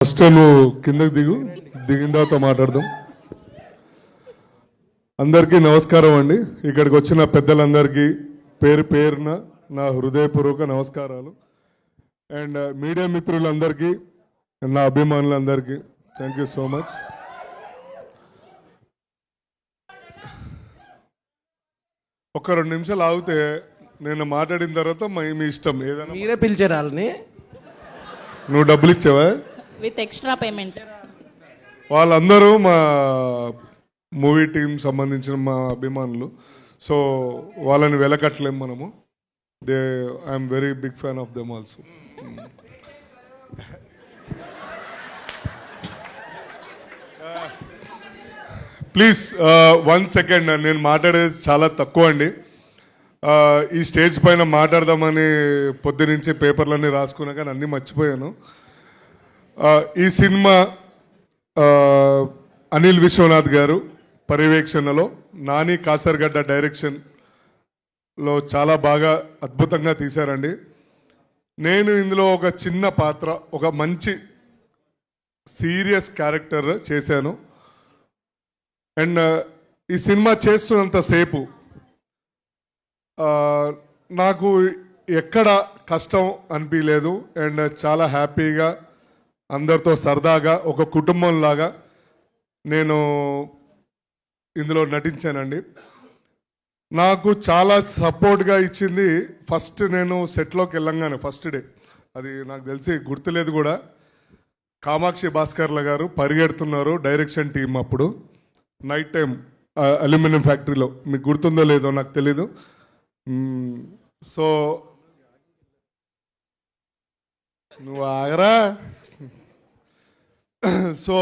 First నువ్వు కిందకి దిగిన తర్వాత మాట్లాడదాం. అందరికీ నమస్కారం అండి. ఇక్కడికి వచ్చిన పెద్దలందరికీ పేరు పేరున నా హృదయపూర్వక నమస్కారాలు. అండ్ మీడియా మిత్రులందరికీ, నా అభిమానులందరికీ థ్యాంక్ యూ సో మచ్. ఒక 2 నిమిషాలు ఆగితే నేను మాట్లాడిన తర్వాత మీ ఇష్టం ఏదైనా. మీరే పిలిచారు వాళ్ళని? నువ్వు డబ్బులు ఇచ్చావా? With extra payment. వాళ్ళందరూ మా మూవీ టీం సంబంధించిన మా అభిమానులు. సో వాళ్ళని వెలకట్టలేం మనము. I'm very big fan of them also. Please 1 second, నేను మాట్లాడేది చాలా తక్కువ అండి. ఈ స్టేజ్ పైన మాట్లాడదామని పొద్దునుంచి పేపర్లన్నీ రాసుకున్నా కానీ అన్నీ మర్చిపోయాను. ఈ సినిమా అనిల్ విశ్వనాథ్ గారు పర్యవేక్షణలో, నాని కాసర్గడ్డ డైరెక్షన్లో చాలా బాగా అద్భుతంగా తీశారండి. నేను ఇందులో ఒక చిన్న పాత్ర, ఒక మంచి సీరియస్ క్యారెక్టర్ చేశాను. అండ్ ఈ సినిమా చేస్తున్నంతసేపు నాకు ఎక్కడ కష్టం అనిపించలేదు. అండ్ చాలా హ్యాపీగా, అందరితో సరదాగా, ఒక కుటుంబంలాగా నేను ఇందులో నటించానండి. నాకు చాలా సపోర్ట్గా ఇచ్చింది ఫస్ట్ నేను సెట్లోకి వెళ్ళంగానే ఫస్ట్ డే, అది నాకు తెలిసి గుర్తులేదు కూడా, కామాక్షి భాస్కర్ల గారు పరిగెడుతున్నారు డైరెక్షన్ టీం అప్పుడు నైట్ టైం అల్యూమినియం ఫ్యాక్టరీలో. మీకు గుర్తుందో లేదో నాకు తెలీదు. సో నువ్వు ఆగరా. సో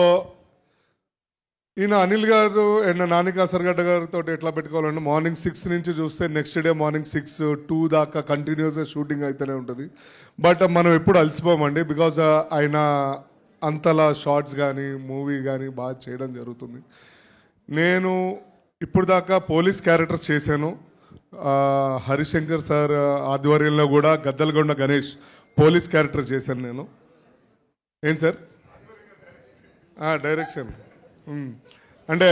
ఈయన అనిల్ గారు అండ్ నాని కాసర్గడ్డ గారితో ఎట్లా పెట్టుకోవాలంటే, మార్నింగ్ 6 నుంచి చూస్తే నెక్స్ట్ డే మార్నింగ్ 6-2 దాకా కంటిన్యూస్గా షూటింగ్ అయితేనే ఉంటుంది. బట్ మనం ఎప్పుడు అలసిపోమండి, బికాజ్ ఆయన అంతలా షార్ట్స్ కానీ మూవీ కానీ బాగా చేయడం జరుగుతుంది. నేను ఇప్పుడు దాకా పోలీస్ క్యారెక్టర్స్ చేశాను. హరిశంకర్ సార్ ఆధ్వర్యంలో కూడా గద్దలగొండ గణేష్ పోలీస్ క్యారెక్టర్ చేశాను నేను. ఏం సార్ డైరెక్షన్ అంటే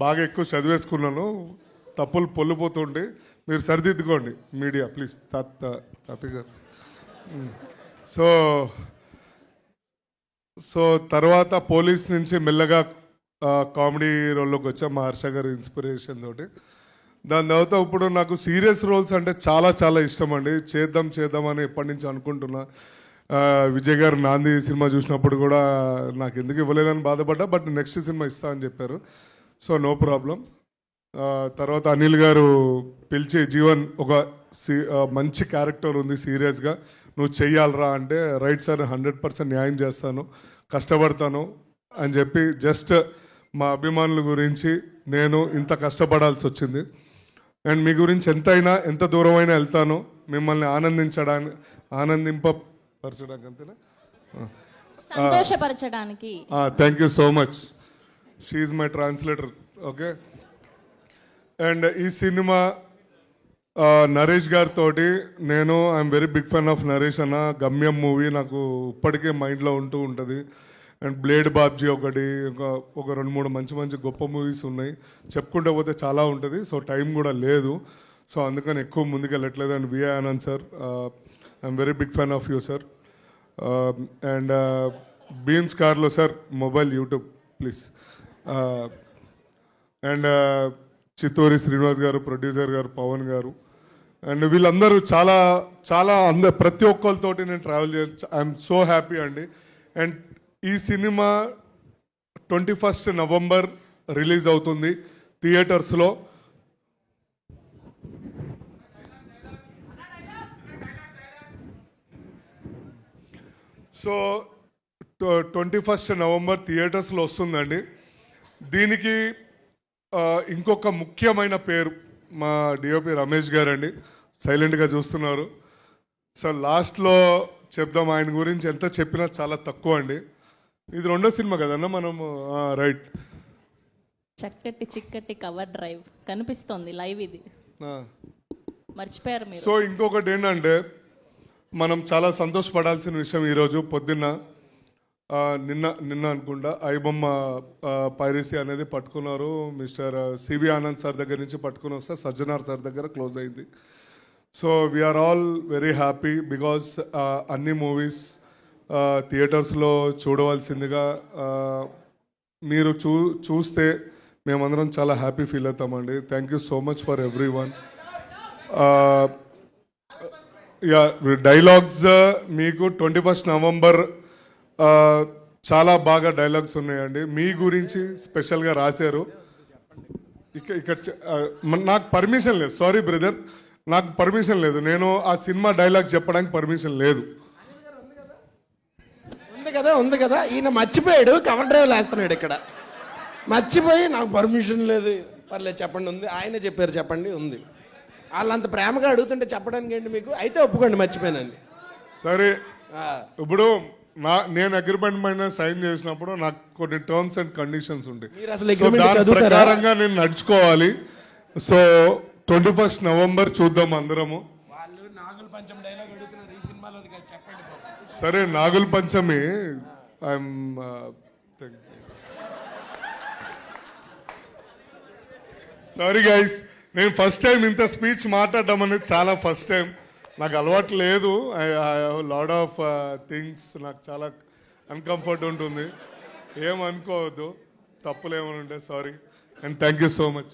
బాగా ఎక్కువ చదివేసుకున్నాను, తప్పులు పొల్లిపోతుంటే మీరు సరిదిద్దుకోండి మీడియా ప్లీజ్. తాతగారు సో తర్వాత పోలీస్ నుంచి మెల్లగా కామెడీ రోల్లోకి వచ్చాం మా హర్ష గారి ఇన్స్పిరేషన్ తోటి. దాని తర్వాత ఇప్పుడు నాకు సీరియస్ రోల్స్ అంటే చాలా చాలా ఇష్టం అండి. చేద్దాం అని ఎప్పటి నుంచి అనుకుంటున్నా. విజయ్ గారు నాంది సినిమా చూసినప్పుడు కూడా నాకు ఎందుకు ఇవ్వలేదని బాధపడ్డా, బట్ నెక్స్ట్ సినిమా ఇస్తా అని చెప్పారు. So no problem. తర్వాత అనిల్ గారు పిలిచి, జీవన్ ఒక మంచి క్యారెక్టర్ ఉంది సీరియస్గా, నువ్వు చెయ్యాలరా అంటే, రైట్ సార్ 100% న్యాయం చేస్తాను, కష్టపడతాను అని చెప్పి, జస్ట్ మా అభిమానుల గురించి నేను ఇంత కష్టపడాల్సి వచ్చింది. అండ్ మీ గురించి ఎంత దూరమైనా వెళ్తాను, మిమ్మల్ని ఆనందింపపరచడానికి, అంతేనా, సంతోషపరచడానికి. Thank you so much. She is my translator. Okay. And ఈ సినిమా నరేష్ గారితో నేను I'm very big fan of Naresh అన్న. గమ్యం మూవీ నాకు ఇప్పటికే మైండ్లో ఉంటూ ఉంటుంది. అండ్ బ్లేడ్ బాబ్జీ ఒకటి, ఒక 2-3 మంచి గొప్ప మూవీస్ ఉన్నాయి. చెప్పుకుంటూ పోతే చాలా ఉంటుంది. సో టైం కూడా లేదు, సో అందుకని ఎక్కువ ముందుకెళ్ళట్లేదు. And VI Anand sir, I'm very big fan of you sir. And Bheems కార్లో sir, mobile YouTube please. And Chitturi Srinivas గారు, ప్రొడ్యూసర్ గారు, పవన్ గారు, అండ్ వీళ్ళందరూ చాలా ప్రతి ఒక్కరితోటి నేను ట్రావెల్ చేయాలి. ఐఎమ్ సో హ్యాపీ అండి. అండ్ ఈ సినిమా 21 నవంబర్ రిలీజ్ అవుతుంది థియేటర్స్లో. సో 21 నవంబర్ థియేటర్స్లో వస్తుందండి. దీనికి ఇంకొక ముఖ్యమైన పేరు మా డిఓపి రమేష్ గారు అండి, సైలెంట్గా చూస్తున్నారు. సో లాస్ట్లో చెప్దాం, ఆయన గురించి ఎంత చెప్పినా చాలా తక్కువ అండి. ఇది 2వ సినిమా కదన్నా మనము, రైట్. చిక్కటి కవర్ డ్రైవ్ కనిపిస్తోంది లైవ్, ఇది మర్చిపోయారు మీరు. సో ఇంకొకటి ఏంటంటే, మనం చాలా సంతోషపడాల్సిన విషయం ఈరోజు పొద్దున్న నిన్న అనుకుంటా ఐబొమ్మ పైరసీ అనేది పట్టుకున్నారు. మిస్టర్ సివి ఆనంద్ సార్ దగ్గర నుంచి పట్టుకుని వస్తే సజ్జనార్ సార్ దగ్గర క్లోజ్ అయింది. So we are all very happy because అన్ని మూవీస్ థియేటర్స్లో చూడవలసిందిగా మీరు చూస్తే మేమందరం చాలా హ్యాపీ ఫీల్ అవుతామండి. Thank you so much for everyone. Yeah dialogues మీకు 21 నవంబర్ చాలా బాగా డైలాగ్స్ ఉన్నాయండి. మీ గురించి స్పెషల్గా రాశారు. ఇక్కడ నాకు పర్మిషన్ లేదు, సారీ బ్రదర్, నాకు పర్మిషన్ లేదు. నేను ఆ సినిమా డైలాగ్ చెప్పడానికి పర్మిషన్ లేదు. ఉంది కదా ఈయన మర్చిపోయాడు, కవర్ డ్రైవ్ వేస్తున్నాడు ఇక్కడ. మర్చిపోయి నాకు పర్మిషన్ లేదు, పర్లేదు చెప్పండి ఉంది. ఆయన చెప్పారు చెప్పండి ఉంది. వాళ్ళంత ప్రేమగా అడుగుతుంటే చెప్పడానికి ఏంటి మీకు? అయితే ఒప్పుకోండి మర్చిపోయానండి. సరే, ఇప్పుడు నేను అగ్రిమెంట్ పైన సైన్ చేసినప్పుడు నాకు కొన్ని టర్మ్స్ అండ్ కండిషన్స్ ఉంటాయి. మీరు అసలు సో agreement దాని చదువుతారా? ప్రకారంగా నేను నడుచుకోవాలి. సో 21 నవంబర్ చూద్దాం అందరము. వాళ్ళు నాగుల పంచం డైలాగ్ అడుగుతున్నారు ఈ సినిమాలో, చెప్పండి. సరే, నాగుల పంచమి ఐఎమ్ సారీ గైస్, నేను ఫస్ట్ టైం ఇంత స్పీచ్ మాట్లాడడం అనేది చాలా ఫస్ట్ టైం. నాకు అలవాటు లేదు. I have lot of things. నాకు చాలా అన్కంఫర్ట్ ఉంటుంది. ఏమనుకోవద్దు, తప్పులు ఏమైనా ఉంటే sorry and thank you so much.